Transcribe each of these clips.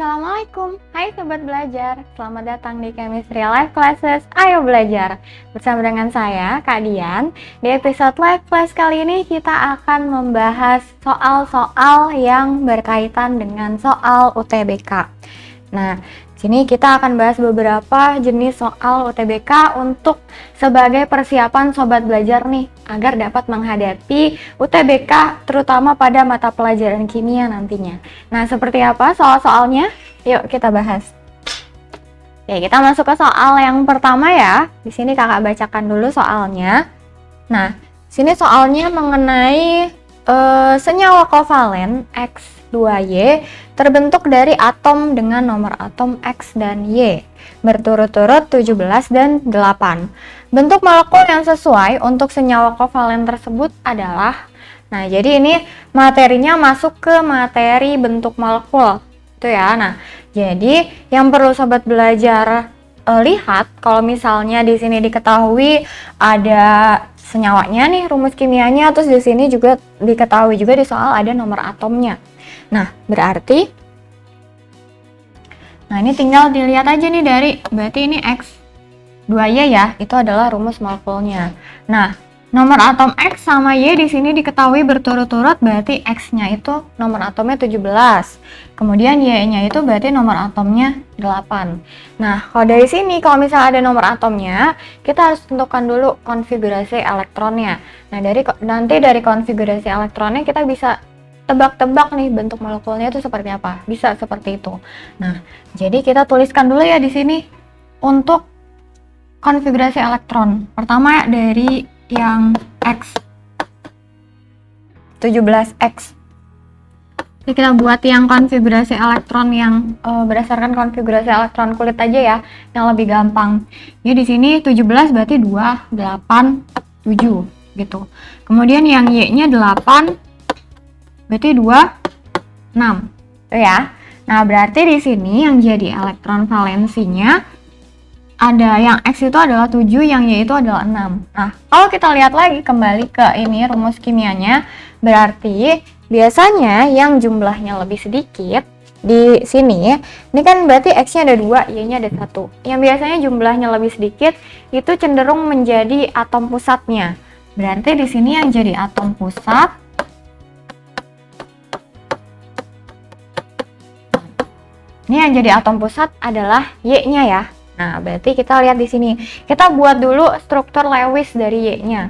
Assalamualaikum, hai Sobat Belajar. Selamat datang di Chemistry Live Classes. Ayo belajar. Bersama dengan saya, Kak Dian. Di episode Live Class kali ini kita akan membahas soal-soal yang berkaitan dengan soal UTBK. Nah, sini kita akan bahas beberapa jenis soal UTBK untuk sebagai persiapan Sobat Belajar nih, agar dapat menghadapi UTBK terutama pada mata pelajaran kimia nantinya. Nah, seperti apa soal-soalnya? Yuk kita bahas. Oke, kita masuk ke soal yang pertama ya. Di sini kakak bacakan dulu soalnya. Nah, sini soalnya mengenai senyawa kovalen X2Y terbentuk dari atom dengan nomor atom X dan Y berturut-turut 17 dan 8. Bentuk molekul yang sesuai untuk senyawa kovalen tersebut adalah, nah jadi ini materinya masuk ke materi bentuk molekul itu ya. Nah, jadi yang perlu Sobat Belajar lihat, kalau misalnya di sini diketahui ada senyawanya nih, rumus kimianya, terus di sini juga diketahui juga di soal ada nomor atomnya. Nah, berarti ini tinggal dilihat aja nih dari, berarti ini X2Y ya, itu adalah rumus molekulnya. Nah, nomor atom X sama Y di sini diketahui berturut-turut, berarti X-nya itu nomor atomnya 17. Kemudian Y-nya itu berarti nomor atomnya 8. Nah, kalau dari sini kalau misalnya ada nomor atomnya, kita harus tentukan dulu konfigurasi elektronnya. Nah, nanti dari konfigurasi elektronnya kita bisa tebak-tebak nih bentuk molekulnya itu seperti apa. Bisa seperti itu. Nah, jadi kita tuliskan dulu ya di sini untuk konfigurasi elektron. Pertama dari yang X 17X. Jadi kita buat yang konfigurasi elektron yang berdasarkan konfigurasi elektron kulit aja ya, yang lebih gampang. Jadi di sini 17 berarti 2, 8, 7 gitu. Kemudian yang Y-nya 8 berarti 2, 6. Tuh ya. Nah, berarti di sini yang jadi elektron valensinya ada yang X itu adalah 7, yang Y itu adalah 6. Nah, kalau kita lihat lagi kembali ke ini rumus kimianya, berarti biasanya yang jumlahnya lebih sedikit di sini, ini kan berarti X-nya ada 2, Y-nya ada 1. Yang biasanya jumlahnya lebih sedikit itu cenderung menjadi atom pusatnya. Berarti di sini yang jadi atom pusat ini yang jadi atom pusat adalah Y-nya ya. Nah, berarti kita lihat di sini. Kita buat dulu struktur Lewis dari Y-nya.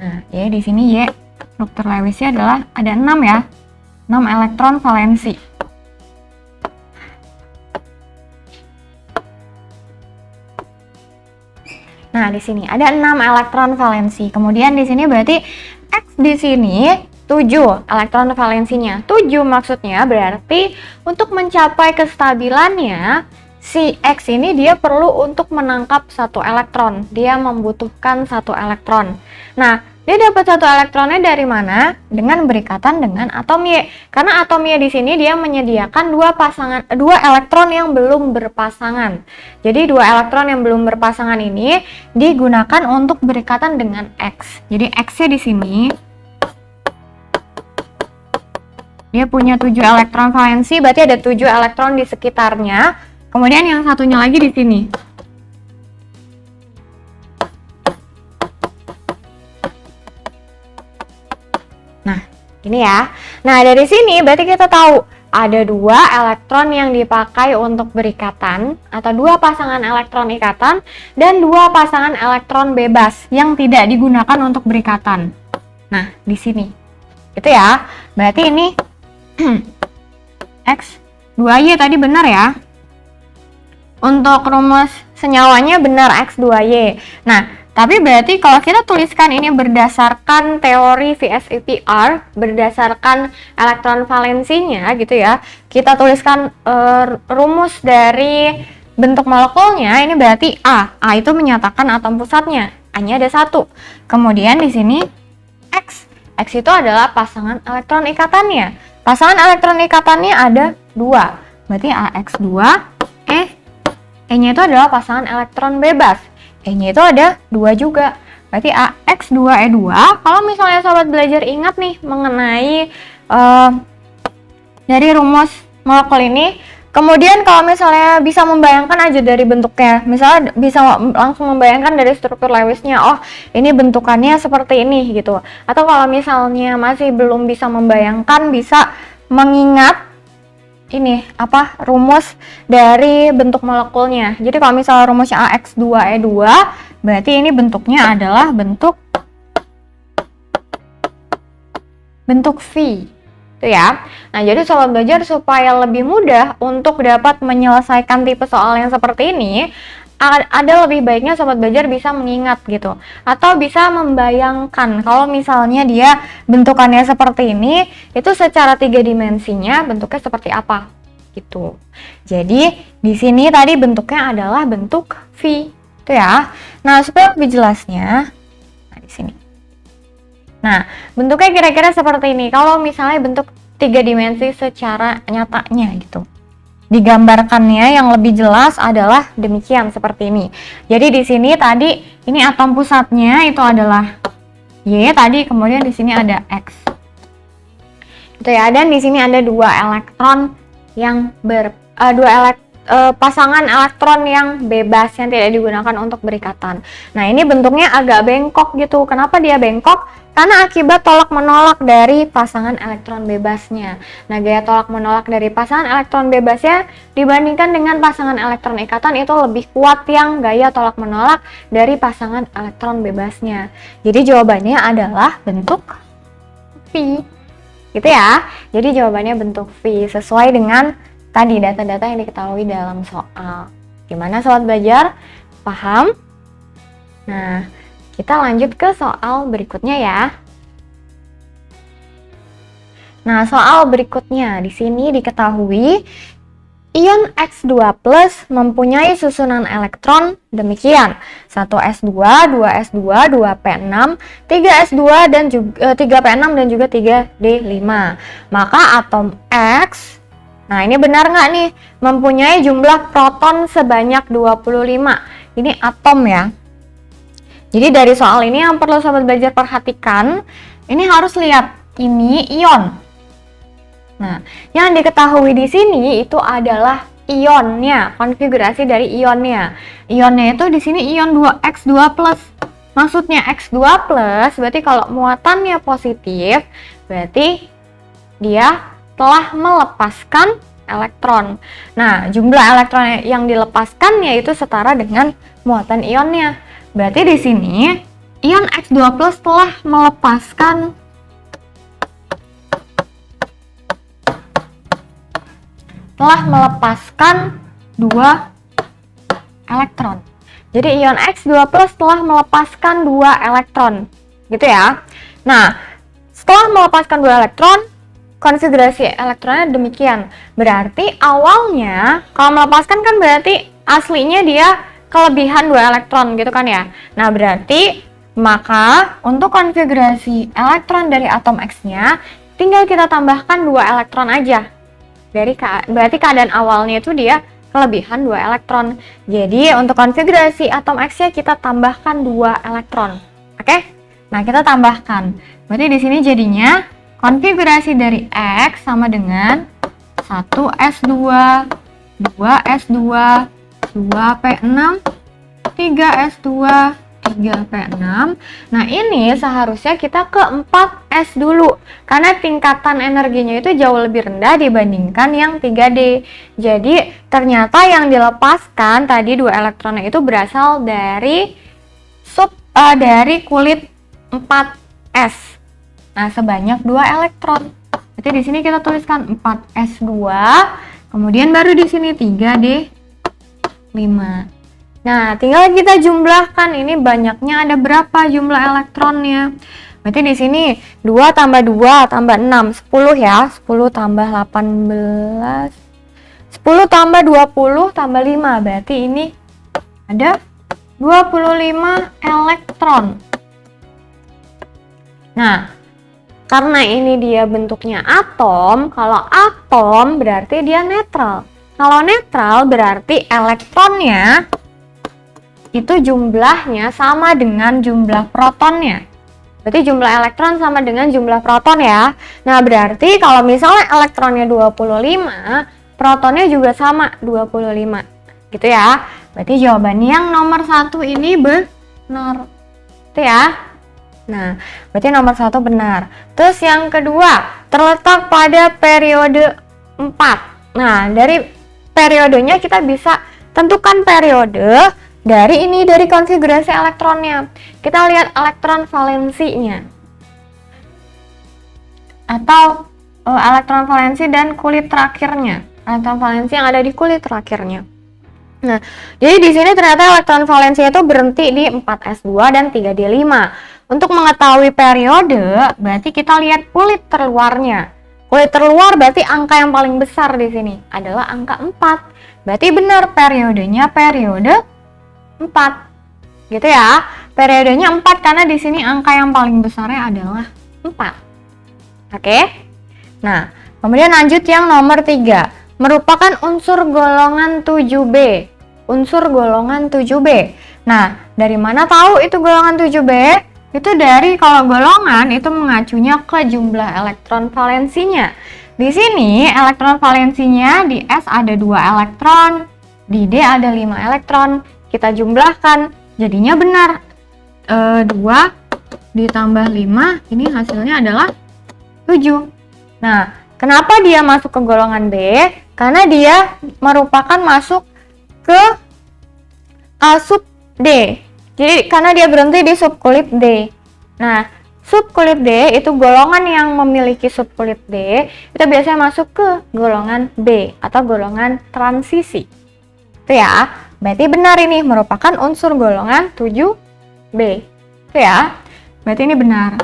Nah, ya di sini Y, struktur Lewis-nya adalah ada 6 ya. 6 elektron valensi. Nah, di sini ada 6 elektron valensi. Kemudian di sini berarti X di sini 7 elektron valensinya. 7 maksudnya berarti untuk mencapai kestabilannya si X ini dia perlu untuk menangkap 1 elektron. Dia membutuhkan 1 elektron. Nah, dia dapat 1 elektronnya dari mana? Dengan berikatan dengan atom Y. Karena atom Y di sini dia menyediakan 2 elektron yang belum berpasangan. Jadi 2 elektron yang belum berpasangan ini digunakan untuk berikatan dengan X. Jadi X-nya di sini dia punya 7 elektron valensi, berarti ada 7 elektron di sekitarnya. Kemudian yang satunya lagi di sini. Nah, ini ya. Nah, dari sini berarti kita tahu ada 2 elektron yang dipakai untuk berikatan atau 2 pasangan elektron ikatan dan 2 pasangan elektron bebas yang tidak digunakan untuk berikatan. Nah, di sini. Itu ya. Berarti ini X2Y tadi benar ya. Untuk rumus senyawanya benar X2Y. Nah, tapi berarti kalau kita tuliskan ini berdasarkan teori VSEPR, berdasarkan elektron valensinya gitu ya, kita tuliskan rumus dari bentuk molekulnya, ini berarti A. A itu menyatakan atom pusatnya. A-nya ada 1. Kemudian di sini X. X itu adalah pasangan elektron ikatannya. Pasangan elektron ikatannya ada 2. Berarti AX2, E-nya itu adalah pasangan elektron bebas. E-nya itu ada 2 juga. Berarti AX2E2. Kalau misalnya Sobat Belajar ingat nih mengenai dari rumus molekul ini, Kemudian kalau misalnya bisa membayangkan aja dari bentuknya, misalnya bisa langsung membayangkan dari struktur Lewisnya, oh ini bentukannya seperti ini gitu. Atau kalau misalnya masih belum bisa membayangkan, bisa mengingat ini apa rumus dari bentuk molekulnya. Jadi kalau misalnya rumusnya AX2E2, berarti ini bentuknya adalah bentuk V. Itu ya. Nah, jadi sobat belajar supaya lebih mudah untuk dapat menyelesaikan tipe soal yang seperti ini, ada lebih baiknya sobat belajar bisa mengingat gitu, atau bisa membayangkan kalau misalnya dia bentukannya seperti ini, itu secara 3 dimensinya bentuknya seperti apa gitu. Jadi di sini tadi bentuknya adalah bentuk V, itu ya. Nah, supaya lebih jelasnya, nah di sini. Nah, bentuknya kira-kira seperti ini. Kalau misalnya bentuk 3 dimensi secara nyatanya gitu. Digambarkannya yang lebih jelas adalah demikian seperti ini. Jadi di sini tadi ini atom pusatnya itu adalah Y tadi, kemudian di sini ada X. Itu ya, dan di sini ada 2 elektron yang pasangan elektron yang bebas yang tidak digunakan untuk berikatan. Nah, ini bentuknya agak bengkok gitu. Kenapa dia bengkok? Karena akibat tolak menolak dari pasangan elektron bebasnya. Nah, gaya tolak menolak dari pasangan elektron bebasnya dibandingkan dengan pasangan elektron ikatan itu lebih kuat yang gaya tolak menolak dari pasangan elektron bebasnya. Jadi jawabannya adalah bentuk V. Gitu ya. Jadi jawabannya bentuk V sesuai dengan tadi data-data yang diketahui dalam soal. Gimana sobat belajar? Paham? Nah, kita lanjut ke soal berikutnya ya. Nah, soal berikutnya di sini diketahui ion X2+ mempunyai susunan elektron demikian: 1s2, 2s2, 2p6, 3s2 dan juga 3p6 dan juga 3d5. Maka atom X, nah ini benar nggak nih, mempunyai jumlah proton sebanyak 25. Ini atom ya. Jadi dari soal ini yang perlu sobat belajar perhatikan, ini harus lihat ini ion. Nah, yang diketahui di sini itu adalah ionnya, konfigurasi dari ionnya. Ionnya itu di sini ion 2x2+. Maksudnya x2+, berarti kalau muatannya positif, berarti dia telah melepaskan elektron. Nah, jumlah elektron yang dilepaskan yaitu setara dengan muatan ionnya. Berarti di sini ion X2+ telah melepaskan dua elektron. Jadi ion X2+ telah melepaskan 2 elektron. Gitu ya. Nah, setelah melepaskan 2 elektron, konfigurasi elektronnya demikian. Berarti awalnya kalau melepaskan kan berarti aslinya dia kelebihan 2 elektron gitu kan ya. Nah, berarti maka untuk konfigurasi elektron dari atom X-nya tinggal kita tambahkan 2 elektron aja. Berarti keadaan awalnya itu dia kelebihan 2 elektron. Jadi untuk konfigurasi atom X-nya kita tambahkan 2 elektron. Oke? Nah, kita tambahkan. Berarti di sini jadinya konfigurasi dari X sama dengan 1s2, 2s2, 2p6, 3s2, 3p6. Nah, ini seharusnya kita ke 4s dulu karena tingkatan energinya itu jauh lebih rendah dibandingkan yang 3D. Jadi ternyata yang dilepaskan tadi 2 elektronnya itu berasal dari dari kulit 4s. Nah, sebanyak 2 elektron. Berarti di sini kita tuliskan 4s2, kemudian baru di sini 3d5. Nah, tinggal kita jumlahkan ini banyaknya ada berapa jumlah elektronnya. Berarti di sini 2 tambah 2 tambah 6, 10 ya. 10 tambah 18, 10 tambah 20 tambah 5. Berarti ini ada 25 elektron. Nah, karena ini dia bentuknya atom, kalau atom berarti dia netral. Kalau netral berarti elektronnya itu jumlahnya sama dengan jumlah protonnya. Berarti jumlah elektron sama dengan jumlah proton ya. Nah, berarti kalau misalnya elektronnya 25, protonnya juga sama 25. Gitu ya. Berarti jawabannya yang nomor 1 ini benar. Itu ya. Nah, berarti nomor 1 benar. Terus yang kedua, terletak pada periode 4. Nah, dari periodenya kita bisa tentukan periode dari konfigurasi elektronnya. Kita lihat elektron valensinya. Atau elektron valensi dan kulit terakhirnya. Elektron valensi yang ada di kulit terakhirnya. Nah, jadi di sini ternyata elektron valensi itu berhenti di 4s2 dan 3d5. Untuk mengetahui periode, berarti kita lihat kulit terluarnya. Kulit terluar berarti angka yang paling besar di sini adalah angka 4. Berarti benar periodenya periode 4. Gitu ya. Periodenya 4 karena di sini angka yang paling besarnya adalah 4. Oke? Nah, kemudian lanjut yang nomor 3. Merupakan unsur golongan 7B. Unsur golongan 7B. Nah, dari mana tahu itu golongan 7B? Itu dari kalau golongan itu mengacunya ke jumlah elektron valensinya. Di sini elektron valensinya di S ada 2 elektron, di D ada 5 elektron. Kita jumlahkan, jadinya benar. 2 ditambah 5, ini hasilnya adalah 7. Nah, kenapa dia masuk ke golongan B? Karena dia merupakan masuk ke sub D. Jadi karena dia berhenti di subkulit D. Nah, subkulit D itu golongan yang memiliki subkulit D itu biasanya masuk ke golongan B atau golongan transisi. Itu ya. Berarti benar ini merupakan unsur golongan 7B. Itu ya. Berarti ini benar.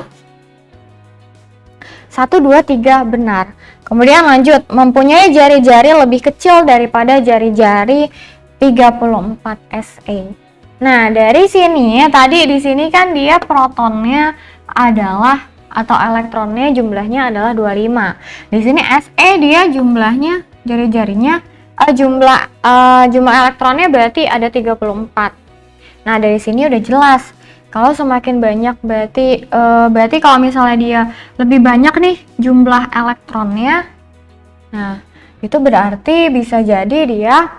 1, 2, 3 benar. Kemudian lanjut, mempunyai jari-jari lebih kecil daripada jari-jari 34 Se. Nah, dari sini tadi di sini kan dia protonnya adalah atau elektronnya jumlahnya adalah 25. Di sini Se dia jumlahnya jari-jarinya jumlah elektronnya berarti ada 34. Nah, dari sini udah jelas. Kalau semakin banyak berarti kalau misalnya dia lebih banyak nih jumlah elektronnya. Nah, itu berarti bisa jadi dia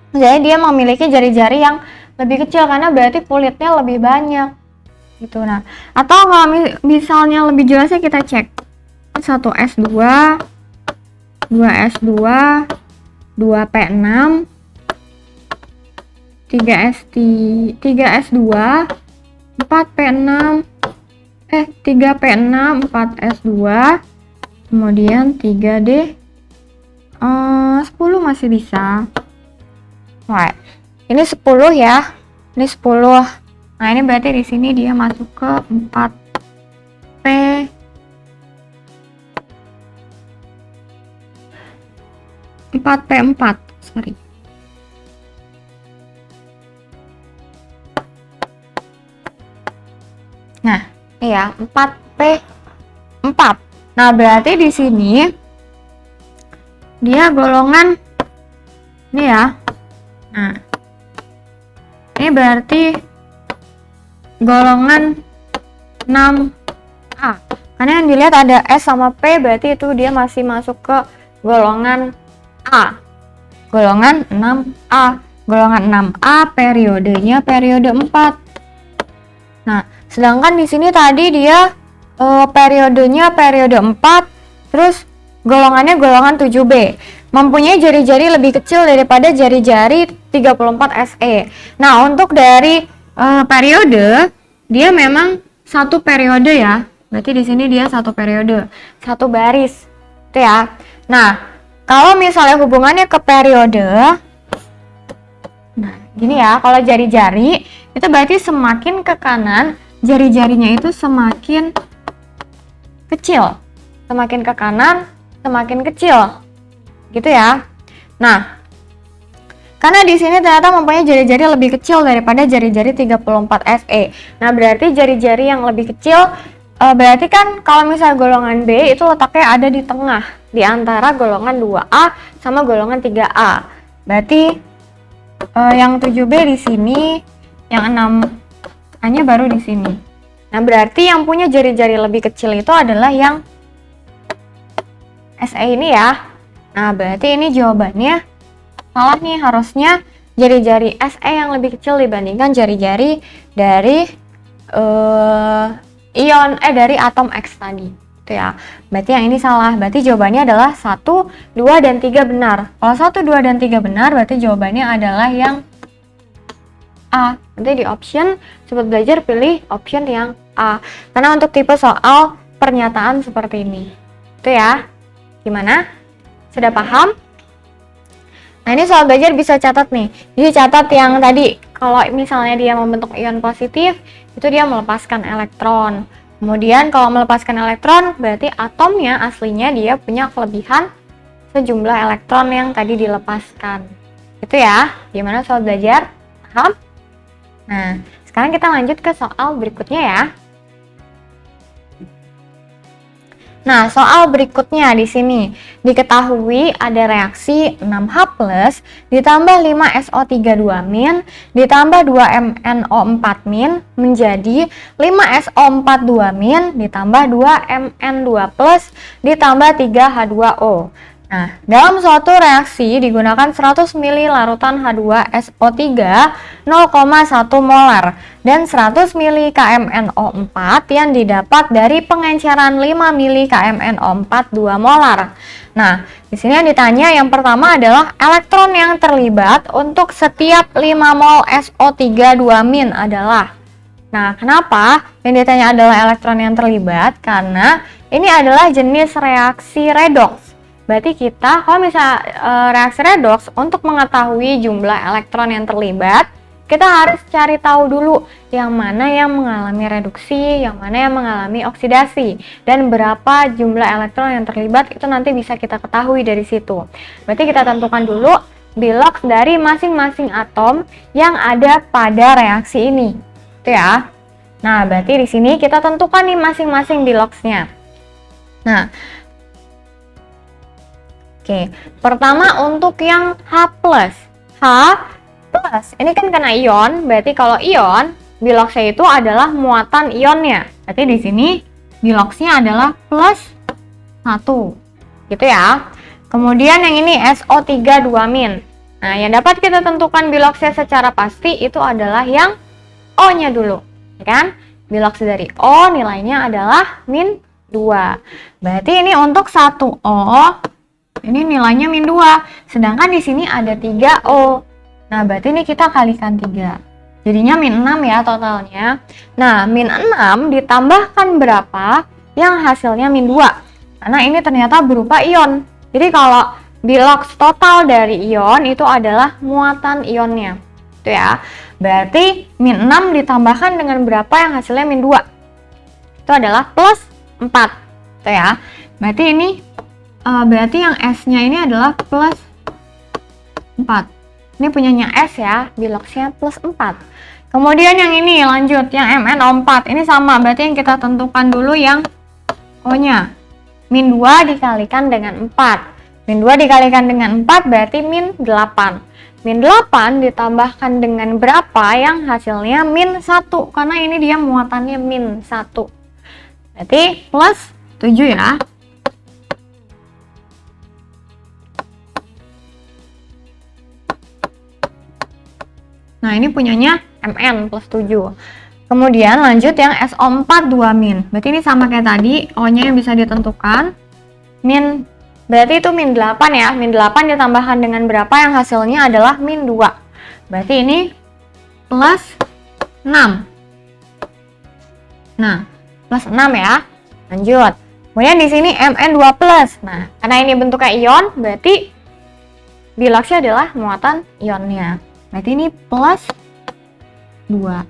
jadi dia memiliki jari-jari yang lebih kecil karena berarti kulitnya lebih banyak gitu. Nah, atau kalau misalnya lebih jelasnya kita cek 1s2, 2s2, 2p6, 3s2, 4p6, 3p6, 4s2, kemudian 3d 10 masih bisa. Wah, ini 10 ya. Ini 10. Nah, ini berarti di sini dia masuk ke 4p 4p4, sorry. Nah, iya 4p4. Nah, berarti di sini dia golongan ini ya. Nah, ini berarti golongan 6A. Karena yang dilihat ada S sama P, berarti itu dia masih masuk ke golongan A. Golongan 6A. Golongan 6A periodenya periode 4. Nah, sedangkan di sini tadi dia periodenya periode 4, terus golongannya golongan 7B. Mempunyai jari-jari lebih kecil daripada jari-jari 34 Se. Nah, untuk dari periode, dia memang satu periode ya. Berarti di sini dia satu periode, satu baris. Itu ya. Nah, kalau misalnya hubungannya ke periode, nah, gini ya, kalau jari-jari itu berarti semakin ke kanan, jari-jarinya itu semakin kecil. Semakin ke kanan, semakin kecil. Gitu ya. Nah, karena di sini ternyata mempunyai jari-jari lebih kecil daripada jari-jari 34 Se. Nah, berarti jari-jari yang lebih kecil berarti kan kalau misalnya golongan B itu letaknya ada di tengah, di antara golongan 2A sama golongan 3A. Berarti yang 7B di sini, yang 6A-nya baru di sini. Nah, berarti yang punya jari-jari lebih kecil itu adalah yang Se ini ya. Nah, berarti ini jawabannya salah nih, harusnya jari-jari Se yang lebih kecil dibandingkan jari-jari dari dari atom X tadi. Itu ya. Berarti yang ini salah. Berarti jawabannya adalah 1, 2, dan 3 benar. Kalau 1, 2, dan 3 benar, berarti jawabannya adalah yang A. Nanti di option sobat belajar pilih option yang A. Karena untuk tipe soal pernyataan seperti ini. Itu ya. Gimana? Sudah paham? Nah, ini soal belajar bisa catat nih. Jadi catat yang tadi, kalau misalnya dia membentuk ion positif, itu dia melepaskan elektron. Kemudian kalau melepaskan elektron, berarti atomnya aslinya dia punya kelebihan sejumlah elektron yang tadi dilepaskan. Itu ya. Gimana soal belajar? Paham? Nah, sekarang kita lanjut ke soal berikutnya ya. Nah, soal berikutnya di sini diketahui ada reaksi 6H+ ditambah 5SO32- ditambah 2MnO4- menjadi 5SO42- ditambah 2Mn2+ ditambah 3H2O. Nah, dalam suatu reaksi digunakan 100 ml larutan H2SO3 0,1 molar dan 100 ml KMnO4 yang didapat dari pengenceran 5 ml KMnO4 2 molar. Nah, di sini yang ditanya yang pertama adalah elektron yang terlibat untuk setiap 5 mol SO3 2- adalah. Nah, kenapa yang ditanya adalah elektron yang terlibat? Karena ini adalah jenis reaksi redoks. Berarti kita kalau misal reaksi redoks, untuk mengetahui jumlah elektron yang terlibat, kita harus cari tahu dulu yang mana yang mengalami reduksi, yang mana yang mengalami oksidasi, dan berapa jumlah elektron yang terlibat itu nanti bisa kita ketahui dari situ. Berarti kita tentukan dulu biloks dari masing-masing atom yang ada pada reaksi ini. Itu ya. Nah, berarti di sini kita tentukan nih masing-masing biloksnya. Nah, oke, pertama untuk yang H+. H+, ini kan kena ion, berarti kalau ion, biloksnya itu adalah muatan ionnya. Berarti di sini biloksnya adalah +1. Gitu ya. Kemudian yang ini SO3 2-. Nah, yang dapat kita tentukan biloksnya secara pasti itu adalah yang O-nya dulu. Ya kan? Biloks dari O nilainya adalah -2. Berarti ini untuk 1O ini nilainya -2, sedangkan di sini ada 3O. Nah, berarti ini kita kalikan 3. Jadinya -6 ya totalnya. Nah, -6 ditambahkan berapa yang hasilnya -2. Karena ini ternyata berupa ion. Jadi kalau biloks total dari ion itu adalah muatan ionnya. Itu ya. Berarti -6 ditambahkan dengan berapa yang hasilnya -2. Itu adalah +4. Itu ya. Berarti ini berarti yang S-nya ini adalah +4. Ini punyanya S ya, biloksnya +4. Kemudian yang ini lanjut, yang MnO4. Ini sama, berarti yang kita tentukan dulu yang O-nya. -2 dikalikan dengan 4. -2 dikalikan dengan 4 berarti -8. -8 ditambahkan dengan berapa yang hasilnya -1. Karena ini dia muatannya -1. Berarti +7 ya. Nah, ini punyanya Mn +7. Kemudian lanjut yang SO4 2-. Berarti ini sama kayak tadi, O-nya yang bisa ditentukan. Berarti itu -8 ya. -8 ditambahkan dengan berapa yang hasilnya adalah -2. Berarti ini +6. Nah, +6 ya. Lanjut. Kemudian di sini Mn2+. Nah, karena ini bentuknya ion, berarti biloksnya adalah muatan ionnya. Berarti ini +2.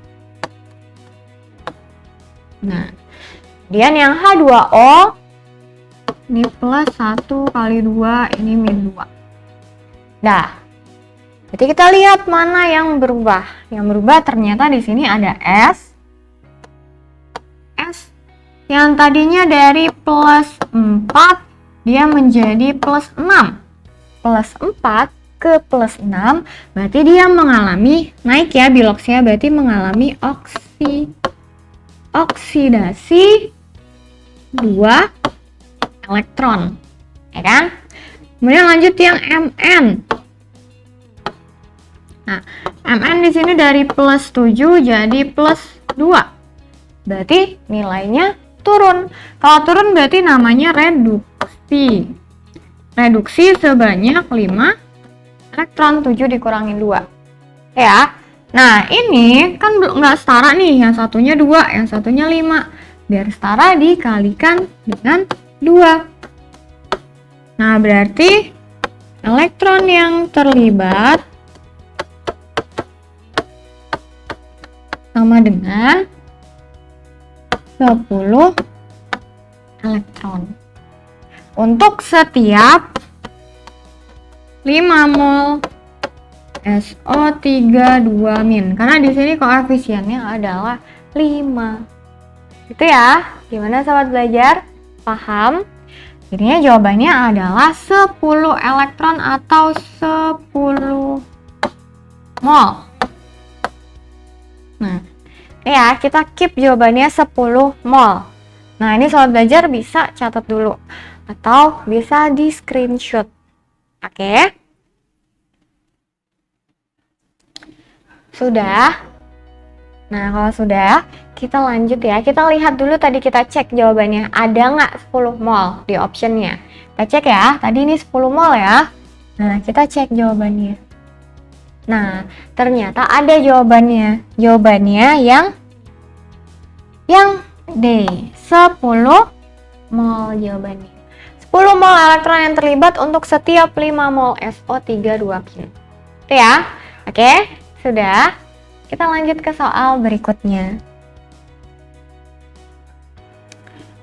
Nah, kemudian yang H2O ini +1 kali 2, ini -2. Nah, berarti kita lihat mana yang berubah. Yang berubah ternyata di sini ada S. Yang tadinya dari +4 dia menjadi +6. +4 ke +6 berarti dia mengalami naik ya biloksnya, berarti mengalami oksidasi 2 elektron ya kan? Kemudian lanjut yang Mn. Nah, Mn di sini dari plus 7 jadi plus 2. Berarti nilainya turun. Kalau turun berarti namanya reduksi. Reduksi sebanyak 5 elektron, 7 dikurangin 2. Ya. Nah, ini kan nggak setara nih, yang satunya 2, yang satunya 5. Biar setara dikalikan dengan 2. Nah, berarti elektron yang terlibat sama dengan 10 elektron. Untuk setiap 5 mol SO32-. Karena di sini koefisiennya adalah 5. Gitu ya. Gimana sobat belajar? Paham? Jadinya jawabannya adalah 10 elektron atau 10 mol. Nah, ya kita keep jawabannya 10 mol. Nah, ini sobat belajar bisa catat dulu atau bisa di screenshot. Oke? Sudah? Nah, kalau sudah, kita lanjut ya. Kita lihat dulu tadi kita cek jawabannya. Ada nggak 10 mol di optionnya? Kita cek ya. Tadi ini 10 mol ya. Nah, kita cek jawabannya. Nah, ternyata ada jawabannya. Jawabannya yang D. 10 mol jawabannya. 10 mol elektron yang terlibat untuk setiap 5 mol SO32 kin. Itu ya. Oke? Sudah, kita lanjut ke soal berikutnya.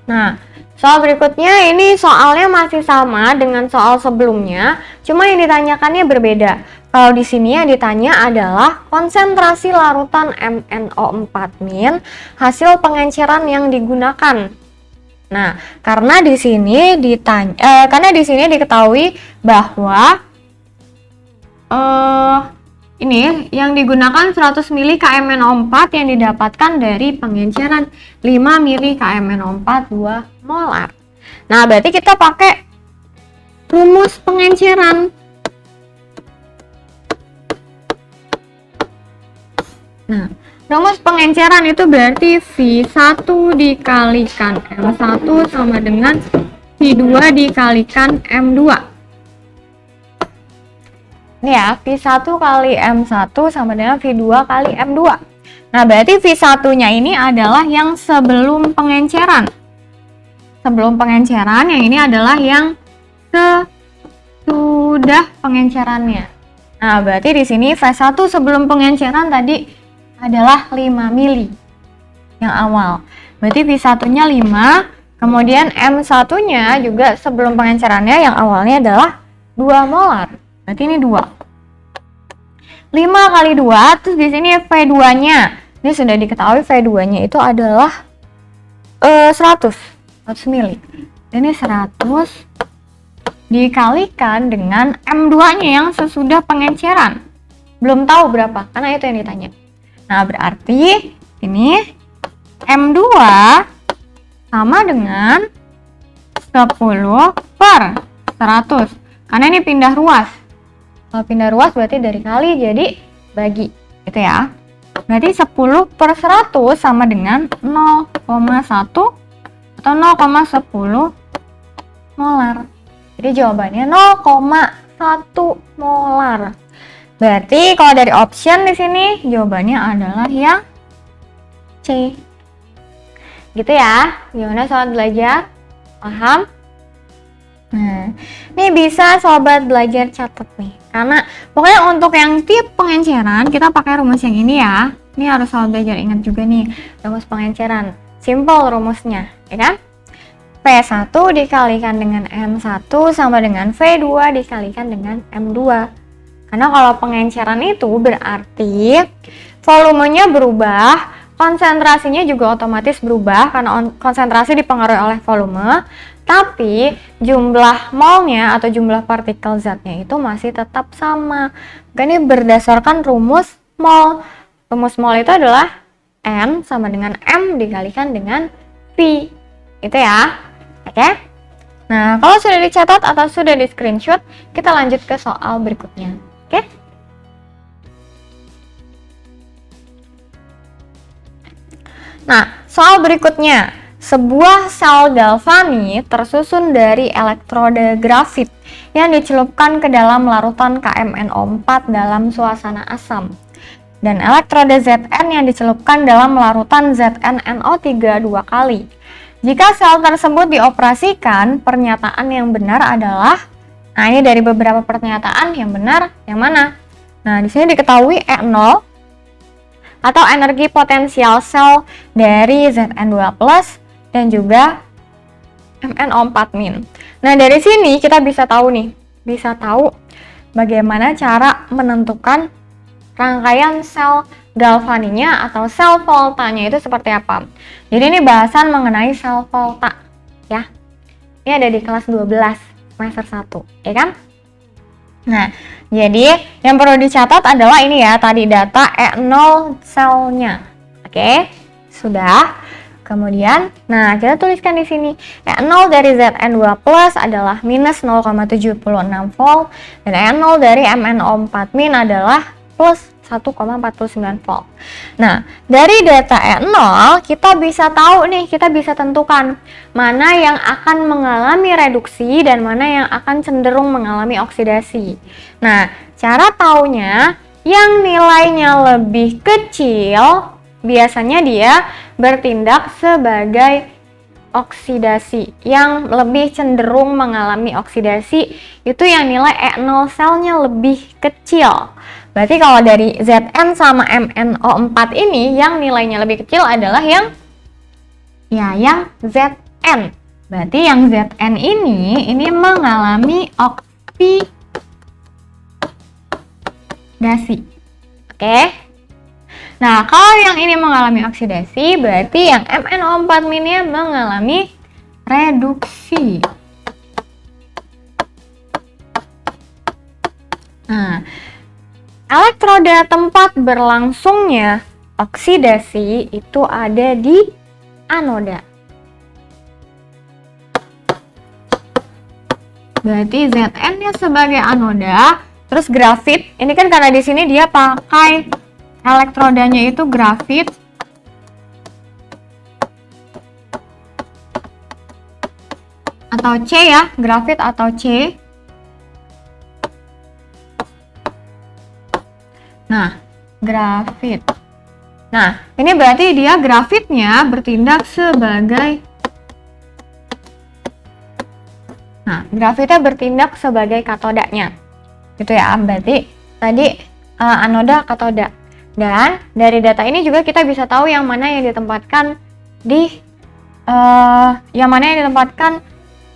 Nah, soal berikutnya ini soalnya masih sama dengan soal sebelumnya, cuma yang ditanyakannya berbeda. Kalau di sini yang ditanya adalah konsentrasi larutan MnO4- hasil pengenceran yang digunakan. Nah, karena di sini diketahui bahwa ini yang digunakan 100 mili KMnO4 yang didapatkan dari pengenceran 5 mili KMnO4 2 molar. Nah, berarti kita pakai rumus pengenceran. Nah, rumus pengenceran itu berarti V1 dikalikan M1 sama dengan V2 dikalikan M2. Ini ya, V1 kali M1 sama dengan V2 kali M2. Nah, berarti V1-nya ini adalah yang sebelum pengenceran. Sebelum pengenceran, yang ini adalah yang sesudah pengencerannya. Nah, berarti di sini V1 sebelum pengenceran tadi adalah 5 mili yang awal. Berarti V1-nya 5, kemudian M1-nya juga sebelum pengencerannya yang awalnya adalah 2 molar. Berarti ini 2. 5 kali 2, terus di sini V2-nya. Ini sudah diketahui V2-nya itu adalah 100 mili. Ini 100 dikalikan dengan M2-nya yang sesudah pengenceran. Belum tahu berapa, karena itu yang ditanya. Nah, berarti ini M2 sama dengan 10 per 100. Karena ini pindah ruas. Kalau pindah ruas berarti dari kali jadi bagi. Gitu ya. Berarti 10 per 100 sama dengan 0,1 atau 0,10 molar. Jadi jawabannya 0,1 molar. Berarti kalau dari option di sini jawabannya adalah yang C. Gitu ya. Gimana sobat belajar? Paham? Nah, ini bisa sobat belajar catat nih. Karena pokoknya untuk yang tiap pengenceran kita pakai rumus yang ini ya. Ini harus sobat belajar ingat juga nih, rumus pengenceran. Simple rumusnya, ya kan? V1 dikalikan dengan M1 sama dengan V2 dikalikan dengan M2. Karena kalau pengenceran itu berarti volumenya berubah, konsentrasinya juga otomatis berubah karena konsentrasi dipengaruhi oleh volume, tapi jumlah molnya atau jumlah partikel zatnya itu masih tetap sama. Ini berdasarkan rumus mol. Rumus mol itu adalah N sama dengan M dikalikan dengan V. Itu ya. Oke? Nah, kalau sudah dicatat atau sudah di screenshot, kita lanjut ke soal berikutnya. Oke? Nah, soal berikutnya. Sebuah sel galvani tersusun dari elektroda grafit yang dicelupkan ke dalam larutan KMnO4 dalam suasana asam, dan elektroda Zn yang dicelupkan dalam larutan ZnNO3 2 kali. Jika sel tersebut dioperasikan, pernyataan yang benar adalah, nah ini dari beberapa pernyataan yang benar, yang mana? Nah, di sini diketahui E0 atau energi potensial sel dari Zn2+ dan juga MnO4-. Nah, dari sini kita bisa tahu bagaimana cara menentukan rangkaian sel galvaninya atau sel voltanya itu seperti apa. Jadi ini bahasan mengenai sel volta ya. Ini ada di kelas 12 semester 1, ya kan? Nah, jadi yang perlu dicatat adalah ini ya, tadi data E0 selnya. Oke, sudah. Kemudian, nah kita tuliskan di sini E0 dari Zn2+ adalah minus 0,76 volt dan E0 dari MnO4- adalah plus 1,49 volt. Nah, dari data E0 kita bisa tahu nih, kita bisa tentukan mana yang akan mengalami reduksi dan mana yang akan cenderung mengalami oksidasi. Nah, cara taunya yang nilainya lebih kecil biasanya dia bertindak sebagai oksidasi. Yang lebih cenderung mengalami oksidasi itu yang nilai E0 selnya lebih kecil. Berarti kalau dari Zn sama MnO4 ini yang nilainya lebih kecil adalah yang Zn. Berarti yang Zn ini mengalami oksidasi. Oke? Nah, kalau yang ini mengalami oksidasi, berarti yang MnO4- mengalami reduksi. Nah, elektroda tempat berlangsungnya oksidasi itu ada di anoda. Berarti Zn-nya sebagai anoda, terus grafit. Ini kan karena di sini dia pakai elektrodanya itu grafit. Atau C ya, grafit atau C. Nah, grafit. Nah, ini berarti dia grafitnya bertindak sebagai katodanya. Gitu ya, berarti tadi anoda, katoda. Dan dari data ini juga kita bisa tahu yang mana yang ditempatkan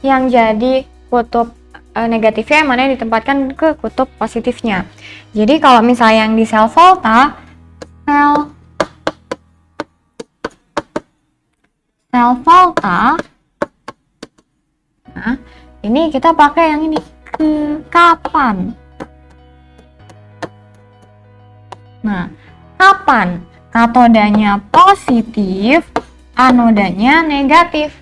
yang jadi kutub negatifnya, yang mana yang ditempatkan ke kutub positifnya. Jadi kalau misalnya yang di sel volta, nah ini kita pakai yang ini, kapan. Nah, kapan katodanya positif, anodanya negatif.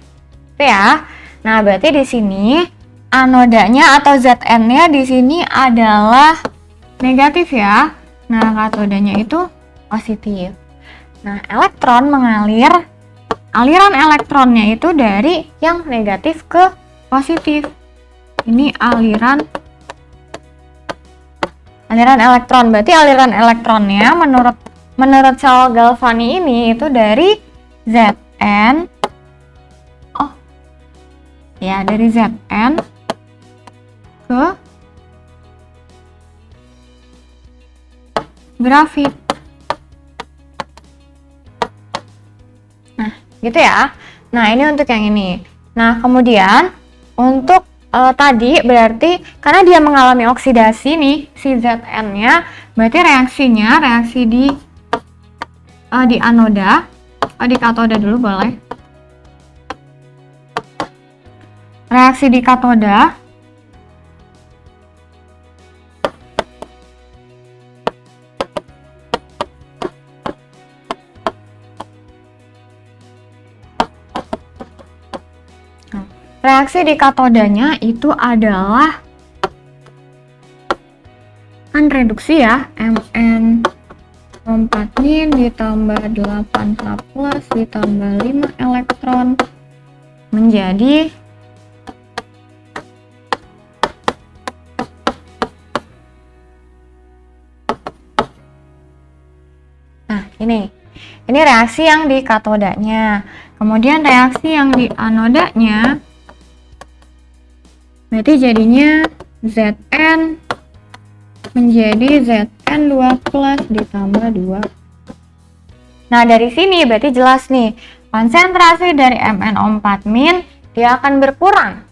Itu ya. Nah, berarti di sini anodanya atau Zn-nya di sini adalah negatif ya. Nah, katodanya itu positif. Nah, elektron mengalir, aliran elektronnya itu dari yang negatif ke positif. Ini aliran elektron. Berarti aliran elektronnya menurut sel galvani ini itu dari Zn, dari Zn ke grafit. Nah, gitu ya. Nah, ini untuk yang ini. Nah, kemudian untuk tadi berarti karena dia mengalami oksidasi nih si Zn-nya, berarti reaksi di anoda, di katoda dulu boleh. Reaksi di katoda reaksi di katodanya itu adalah kan reduksi ya, Mn4- ditambah 8H+ ditambah 5 elektron menjadi ini reaksi yang di katodanya. Kemudian reaksi yang di anodanya berarti jadinya Zn menjadi Zn2+ ditambah 2. Nah, dari sini berarti jelas nih, konsentrasi dari MnO4- dia akan berkurang.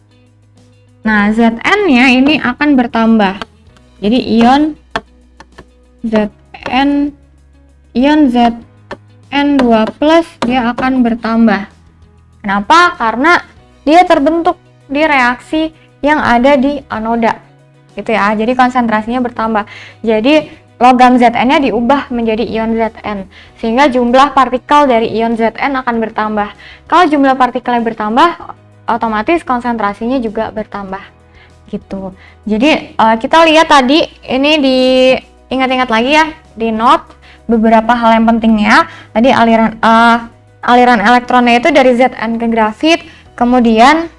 Nah, Zn-nya ini akan bertambah. Jadi ion Zn2+ dia akan bertambah. Kenapa? Karena dia terbentuk di reaksi yang ada di anoda. Gitu ya. Jadi konsentrasinya bertambah. Jadi logam Zn-nya diubah menjadi ion Zn. Sehingga jumlah partikel dari ion Zn akan bertambah. Kalau jumlah partikelnya bertambah, otomatis konsentrasinya juga bertambah. Gitu. Jadi kita lihat tadi ini ingat-ingat lagi ya, di note beberapa hal yang pentingnya. Tadi aliran elektronnya itu dari Zn ke grafit, kemudian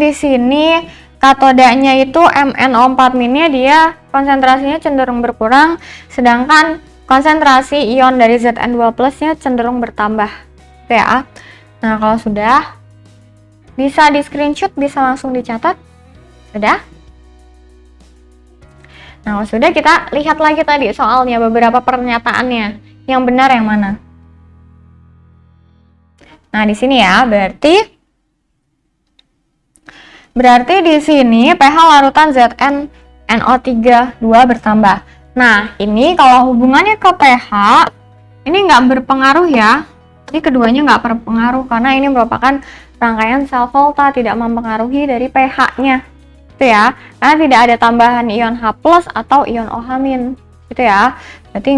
di sini katodanya itu MnO4- dia konsentrasinya cenderung berkurang, sedangkan konsentrasi ion dari Zn2+-nya cenderung bertambah. Oke ya. Nah, kalau sudah bisa di screenshot, bisa langsung dicatat. Sudah? Nah, sudah, kita lihat lagi tadi soalnya beberapa pernyataannya. Yang benar yang mana? Nah, di sini ya, berarti di sini pH larutan ZnNO3 bertambah. Nah, ini kalau hubungannya ke pH, ini nggak berpengaruh ya. Ini keduanya nggak berpengaruh karena ini merupakan rangkaian sel volta, tidak mempengaruhi dari pH-nya. Gitu ya, karena tidak ada tambahan ion H+ atau ion OH-, gitu ya. Berarti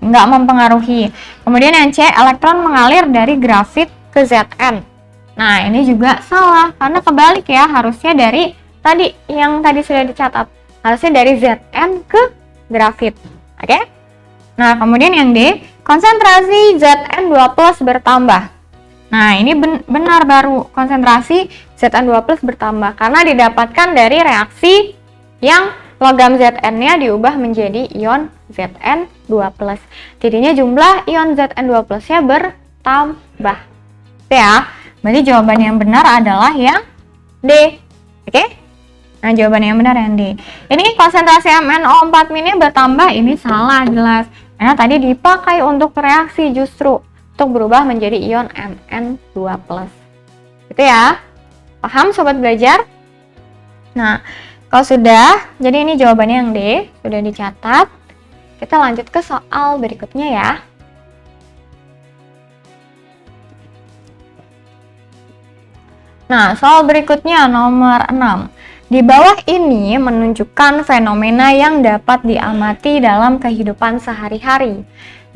nggak mempengaruhi. Kemudian yang C, elektron mengalir dari grafit ke Zn. Nah, ini juga salah karena kebalik ya, harusnya dari yang tadi sudah dicatat, harusnya dari Zn ke grafit. Oke? Nah, kemudian yang D, konsentrasi Zn2+ bertambah. Nah, ini benar, baru konsentrasi Zn2+ bertambah karena didapatkan dari reaksi yang logam Zn-nya diubah menjadi ion Zn2+. Jadinya jumlah ion Zn2+-nya bertambah. Itu ya. Berarti jawaban yang benar adalah yang D. Oke? Nah, jawaban yang benar yang D. Ini konsentrasi MnO4- bertambah, ini salah jelas. Karena tadi dipakai untuk reaksi justru untuk berubah menjadi ion Mn2+. Gitu ya. Paham sobat belajar? Nah, kalau sudah, jadi ini jawabannya yang D, sudah dicatat. Kita lanjut ke soal berikutnya ya. Nah, soal berikutnya nomor 6. Di bawah ini menunjukkan fenomena yang dapat diamati dalam kehidupan sehari-hari.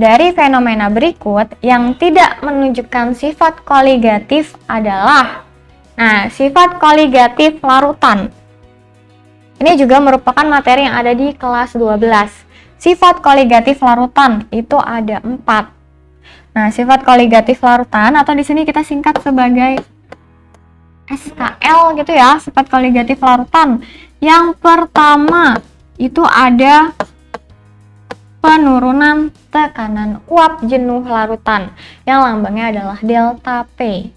Dari fenomena berikut, yang tidak menunjukkan sifat koligatif adalah sifat koligatif larutan. Ini juga merupakan materi yang ada di kelas 12. Sifat koligatif larutan itu ada 4. Nah, sifat koligatif larutan atau di sini kita singkat sebagai SKL gitu ya, sifat koligatif larutan. Yang pertama itu ada penurunan tekanan uap jenuh larutan yang lambangnya adalah delta P.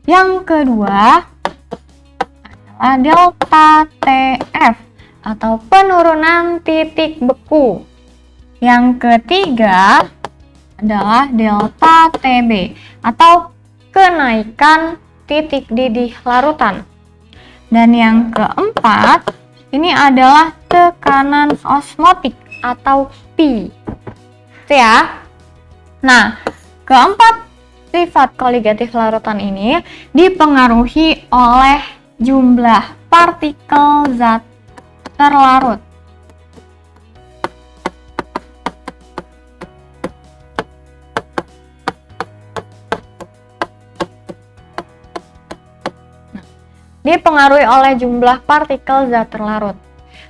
Yang kedua adalah delta TF atau penurunan titik beku. Yang ketiga adalah delta TB atau kenaikan titik didih larutan. Dan yang keempat ini adalah tekanan osmotik atau P. Itu ya. Nah, keempat sifat koligatif larutan ini dipengaruhi oleh jumlah partikel zat terlarut. dipengaruhi oleh jumlah partikel zat terlarut.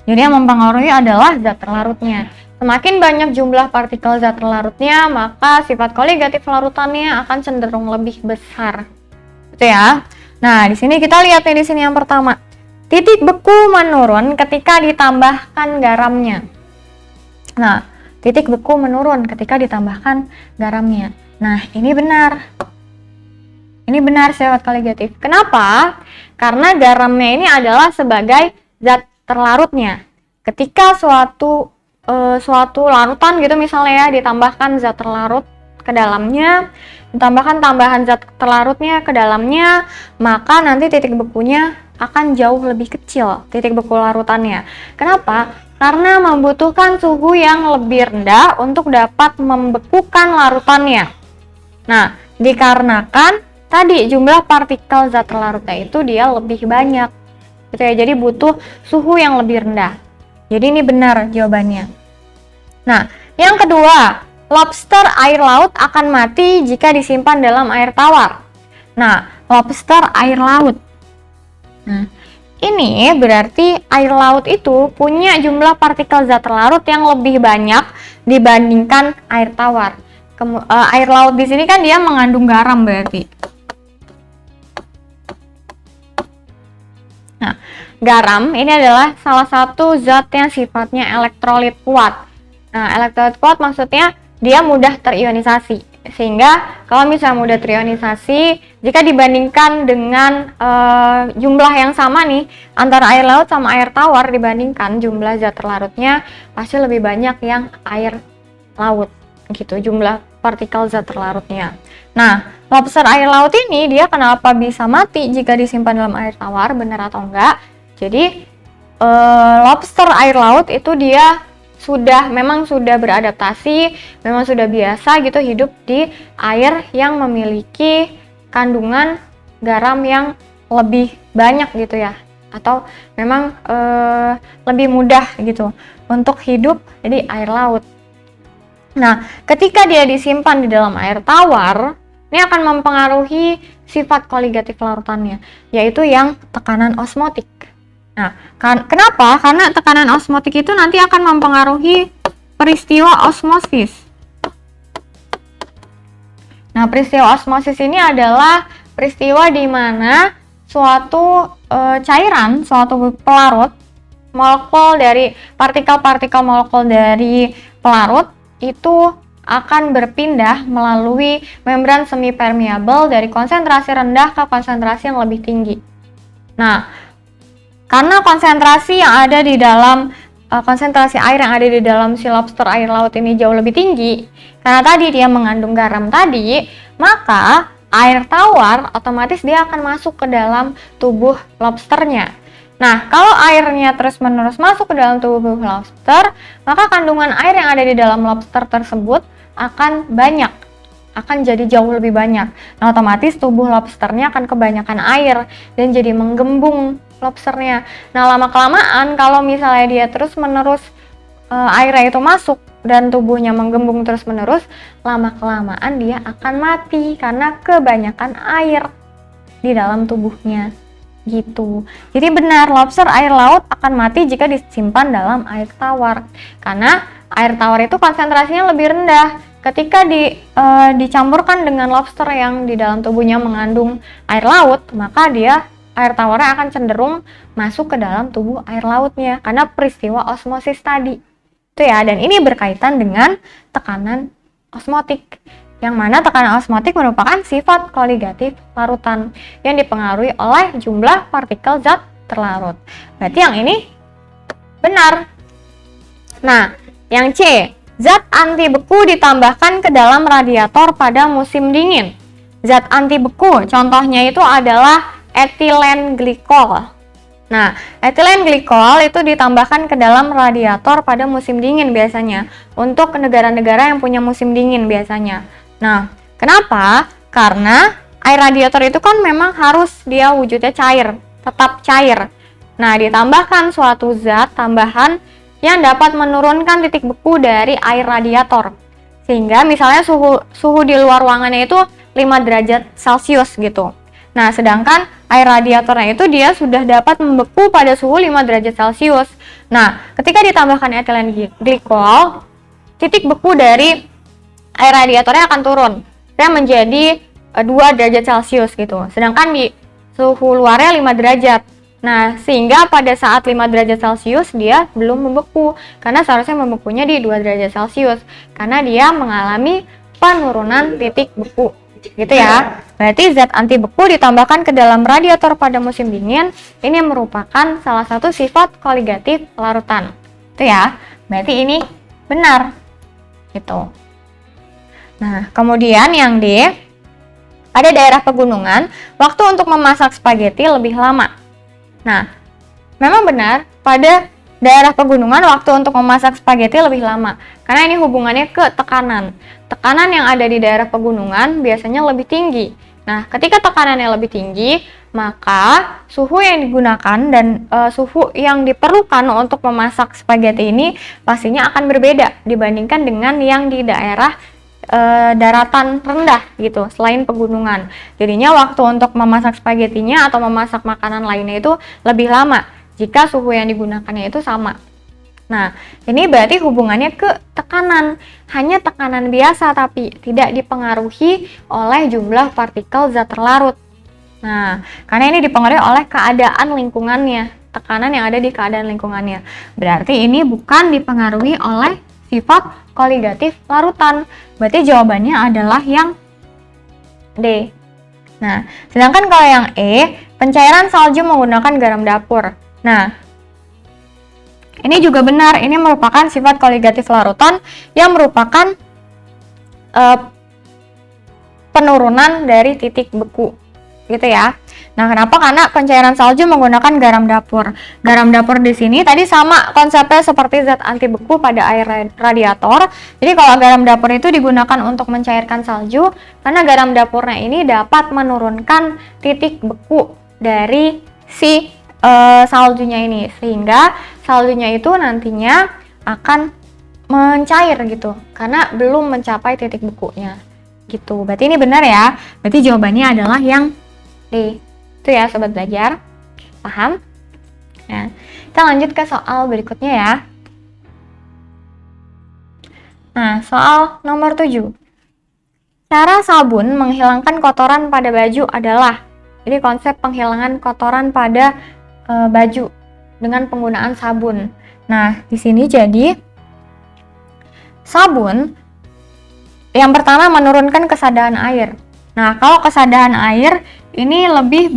Jadi yang mempengaruhi adalah zat terlarutnya. Semakin banyak jumlah partikel zat terlarutnya, maka sifat koligatif larutannya akan cenderung lebih besar. Gitu ya. Nah, di sini kita lihat nih di sini yang pertama. Titik beku menurun ketika ditambahkan garamnya. Nah, titik beku menurun ketika ditambahkan garamnya. Nah, ini benar. Ini benar sifat koligatif. Kenapa? Karena garamnya ini adalah sebagai zat terlarutnya. Ketika suatu larutan gitu misalnya ya, ditambahkan zat terlarut ke dalamnya, ditambahkan tambahan zat terlarutnya ke dalamnya, maka nanti titik bekunya akan jauh lebih kecil, titik beku larutannya. Kenapa? Karena membutuhkan suhu yang lebih rendah untuk dapat membekukan larutannya. Nah, dikarenakan tadi jumlah partikel zat terlarutnya itu dia lebih banyak, gitu ya. Jadi butuh suhu yang lebih rendah. Jadi ini benar jawabannya. Nah, yang kedua, lobster air laut akan mati jika disimpan dalam air tawar. Nah, lobster air laut. Nah, ini berarti air laut itu punya jumlah partikel zat terlarut yang lebih banyak dibandingkan air tawar. Air laut di sini kan dia mengandung garam berarti. Nah, garam ini adalah salah satu zat yang sifatnya elektrolit kuat. Nah, elektrolit kuat maksudnya dia mudah terionisasi. Sehingga kalau misalnya mudah terionisasi, jika dibandingkan dengan jumlah yang sama nih antara air laut sama air tawar, dibandingkan jumlah zat terlarutnya pasti lebih banyak yang air laut gitu, jumlah partikel zat terlarutnya. Nah, lobster air laut ini dia kenapa bisa mati jika disimpan dalam air tawar, benar atau enggak? Jadi lobster air laut itu dia memang sudah beradaptasi, memang sudah biasa gitu hidup di air yang memiliki kandungan garam yang lebih banyak gitu ya, atau memang lebih mudah gitu untuk hidup di air laut. Nah, ketika dia disimpan di dalam air tawar, ini akan mempengaruhi sifat koligatif larutannya, yaitu yang tekanan osmotik. Nah, kenapa? Karena tekanan osmotik itu nanti akan mempengaruhi peristiwa osmosis. Nah, peristiwa osmosis ini adalah peristiwa di mana suatu cairan, suatu pelarut, partikel-partikel molekul dari pelarut itu akan berpindah melalui membran semi permeabel dari konsentrasi rendah ke konsentrasi yang lebih tinggi. Nah, karena konsentrasi air yang ada di dalam si lobster air laut ini jauh lebih tinggi, karena tadi dia mengandung garam tadi, maka air tawar otomatis dia akan masuk ke dalam tubuh lobsternya. Nah, kalau airnya terus-menerus masuk ke dalam tubuh lobster, maka kandungan air yang ada di dalam lobster tersebut akan jadi jauh lebih banyak. Nah, otomatis tubuh lobsternya akan kebanyakan air dan jadi menggembung lobsternya. Nah, lama-kelamaan kalau misalnya dia terus-menerus airnya itu masuk dan tubuhnya menggembung terus-menerus, lama-kelamaan dia akan mati karena kebanyakan air di dalam tubuhnya. Gitu. Jadi benar, lobster air laut akan mati jika disimpan dalam air tawar. Karena air tawar itu konsentrasinya lebih rendah. Ketika dicampurkan dengan lobster yang di dalam tubuhnya mengandung air laut, maka air tawarnya akan cenderung masuk ke dalam tubuh air lautnya karena peristiwa osmosis tadi. Itu ya, dan ini berkaitan dengan tekanan osmotik. Yang mana tekanan osmotik merupakan sifat koligatif larutan yang dipengaruhi oleh jumlah partikel zat terlarut. Berarti yang ini benar. Nah, yang C, zat anti beku ditambahkan ke dalam radiator pada musim dingin. Zat anti beku, contohnya itu adalah etilen glikol. Nah, etilen glikol itu ditambahkan ke dalam radiator pada musim dingin biasanya, untuk negara-negara yang punya musim dingin biasanya. Nah, kenapa? Karena air radiator itu kan memang harus dia wujudnya cair, tetap cair. Nah, ditambahkan suatu zat tambahan yang dapat menurunkan titik beku dari air radiator. Sehingga misalnya suhu di luar ruangannya itu 5 derajat Celcius gitu. Nah, sedangkan air radiatornya itu dia sudah dapat membeku pada suhu 5 derajat Celcius. Nah, ketika ditambahkan etilen glikol, titik beku dari air radiatornya akan turun. Dia menjadi 2 derajat Celcius gitu. Sedangkan di suhu luarnya 5 derajat. Nah, sehingga pada saat 5 derajat Celcius dia belum membeku, karena seharusnya membekunya di 2 derajat Celcius, karena dia mengalami penurunan titik beku. Gitu ya. Berarti zat anti beku ditambahkan ke dalam radiator pada musim dingin, ini merupakan salah satu sifat koligatif larutan. Itu ya. Berarti ini benar. Gitu. Nah, kemudian yang D, pada daerah pegunungan, waktu untuk memasak spaghetti lebih lama. Nah, memang benar, pada daerah pegunungan waktu untuk memasak spaghetti lebih lama, karena ini hubungannya ke tekanan. Tekanan yang ada di daerah pegunungan biasanya lebih tinggi. Nah, ketika tekanannya lebih tinggi, maka suhu yang digunakan dan suhu yang diperlukan untuk memasak spaghetti ini pastinya akan berbeda dibandingkan dengan yang di daerah daratan rendah gitu, selain pegunungan. Jadinya waktu untuk memasak spagettinya atau memasak makanan lainnya itu lebih lama jika suhu yang digunakannya itu sama. Nah, ini berarti hubungannya ke tekanan, hanya tekanan biasa tapi tidak dipengaruhi oleh jumlah partikel zat terlarut. Nah, karena ini dipengaruhi oleh keadaan lingkungannya, tekanan yang ada di keadaan lingkungannya. Berarti ini bukan dipengaruhi oleh sifat koligatif larutan. Berarti jawabannya adalah yang D. Nah, sedangkan kalau yang E, pencairan salju menggunakan garam dapur. Nah, ini juga benar, ini merupakan sifat koligatif larutan yang merupakan penurunan dari titik beku. Gitu ya. Nah, kenapa? Karena pencairan salju menggunakan garam dapur. Garam dapur di sini tadi sama konsepnya seperti zat anti beku pada air radiator. Jadi kalau garam dapur itu digunakan untuk mencairkan salju, karena garam dapurnya ini dapat menurunkan titik beku dari si saljunya ini, sehingga saljunya itu nantinya akan mencair gitu, karena belum mencapai titik bekunya. Gitu. Berarti ini benar ya. Berarti jawabannya adalah yang D. Itu ya sobat belajar, paham? Nah, kita lanjut ke soal berikutnya ya. Nah, soal nomor 7. Cara sabun menghilangkan kotoran pada baju adalah, jadi konsep penghilangan kotoran pada baju dengan penggunaan sabun. Nah, di sini jadi sabun yang pertama menurunkan kesadaran air. Nah, kalau kesadaran air ini lebih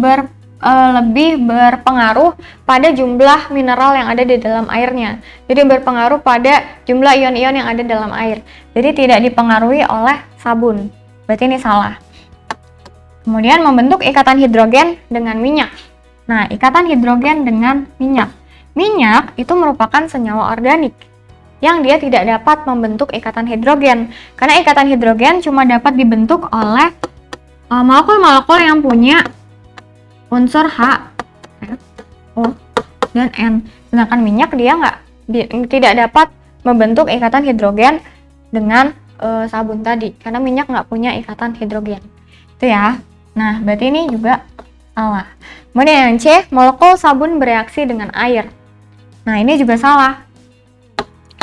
berpengaruh pada jumlah mineral yang ada di dalam airnya. Jadi berpengaruh pada jumlah ion-ion yang ada dalam air. Jadi tidak dipengaruhi oleh sabun. Berarti ini salah. Kemudian membentuk ikatan hidrogen dengan minyak. Nah, ikatan hidrogen dengan minyak. Minyak itu merupakan senyawa organik yang dia tidak dapat membentuk ikatan hidrogen. Karena ikatan hidrogen cuma dapat dibentuk oleh molekul-molekul yang punya unsur H, F, O, dan N. Sedangkan minyak dia tidak dapat membentuk ikatan hidrogen dengan sabun tadi, karena minyak nggak punya ikatan hidrogen. Itu ya. Nah, berarti ini juga salah. Kemudian yang C, molekul sabun bereaksi dengan air. Nah, ini juga salah.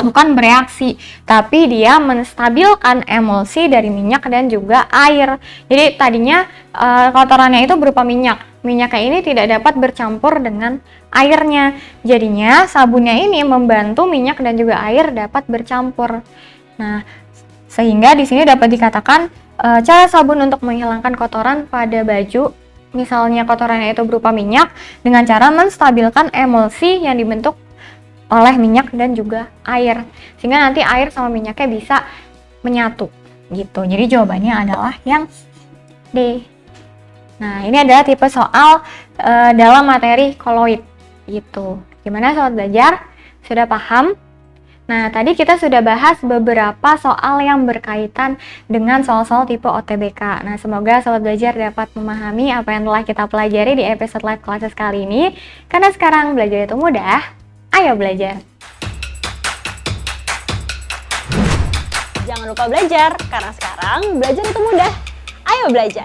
Bukan bereaksi, tapi dia menstabilkan emulsi dari minyak dan juga air. Jadi tadinya kotorannya itu berupa minyak. Minyaknya ini tidak dapat bercampur dengan airnya. Jadinya sabunnya ini membantu minyak dan juga air dapat bercampur. Nah, sehingga di sini dapat dikatakan cara sabun untuk menghilangkan kotoran pada baju, misalnya kotorannya itu berupa minyak, dengan cara menstabilkan emulsi yang dibentuk oleh minyak dan juga air, sehingga nanti air sama minyaknya bisa menyatu gitu. Jadi jawabannya adalah yang D. Nah, ini adalah tipe soal dalam materi koloid gitu. Gimana sobat belajar? Sudah paham? Nah, tadi kita sudah bahas beberapa soal yang berkaitan dengan soal-soal tipe OTBK. Nah, semoga sobat belajar dapat memahami apa yang telah kita pelajari di episode live classes kali ini. Karena sekarang belajar itu mudah. Ayo belajar. Jangan lupa belajar, karena sekarang belajar itu mudah. Ayo belajar.